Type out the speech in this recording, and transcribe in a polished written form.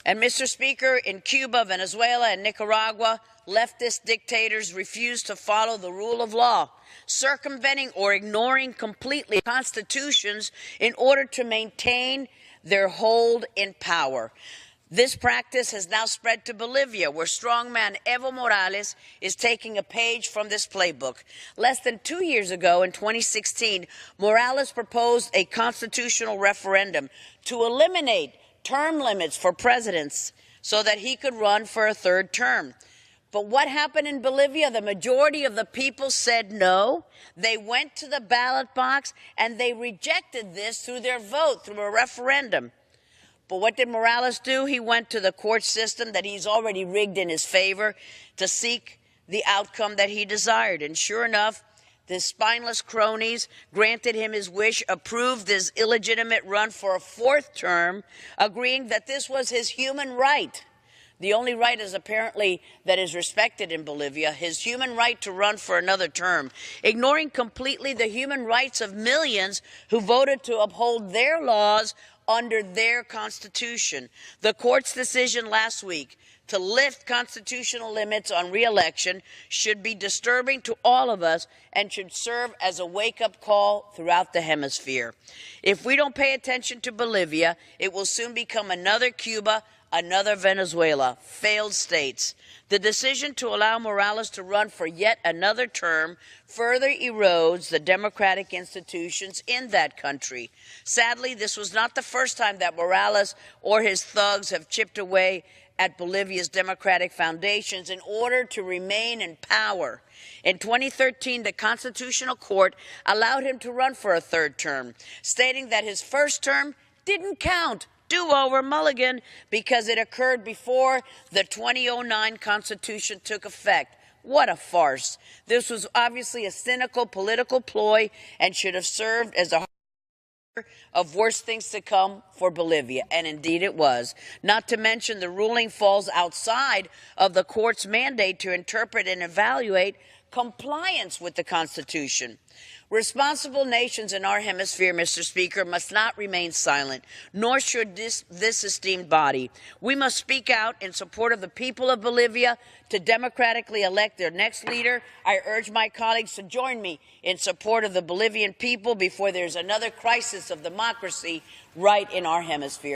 And Mr. Speaker, in Cuba, Venezuela, and Nicaragua, leftist dictators refuse to follow the rule of law, circumventing or ignoring completely constitutions in order to maintain their hold in power. This practice has now spread to Bolivia, where strongman Evo Morales is taking a page from this playbook. Less than 2 years ago, in 2016, Morales proposed a constitutional referendum to eliminate term limits for presidents so that he could run for a third term. But what happened in Bolivia? The majority of the people said no. They went to the ballot box and they rejected this through their vote, through a referendum. But what did Morales do? He went to the court system that he's already rigged in his favor to seek the outcome that he desired. And sure enough, the spineless cronies granted him his wish, approved his illegitimate run for a fourth term, agreeing that this was his human right. The only right is apparently that is respected in Bolivia, his human right to run for another term, ignoring completely the human rights of millions who voted to uphold their laws under their constitution. The court's decision last week to lift constitutional limits on re-election should be disturbing to all of us and should serve as a wake-up call throughout the hemisphere. If we don't pay attention to Bolivia, it will soon become another Cuba, another Venezuela, failed states. The decision to allow Morales to run for yet another term further erodes the democratic institutions in that country. Sadly, this was not the first time that Morales or his thugs have chipped away at Bolivia's democratic foundations in order to remain in power. In 2013, the Constitutional Court allowed him to run for a third term, stating that his first term didn't count. Do-over mulligan, because it occurred before the 2009 Constitution took effect. What a farce. This was obviously a cynical political ploy and should have served as a of worse things to come for Bolivia, and indeed it was. Not to mention the ruling falls outside of the court's mandate to interpret and evaluate compliance with the Constitution. Responsible nations in our hemisphere, Mr. Speaker, must not remain silent, nor should this esteemed body. We must speak out in support of the people of Bolivia to democratically elect their next leader. I urge my colleagues to join me in support of the Bolivian people before there's another crisis of democracy right in our hemisphere.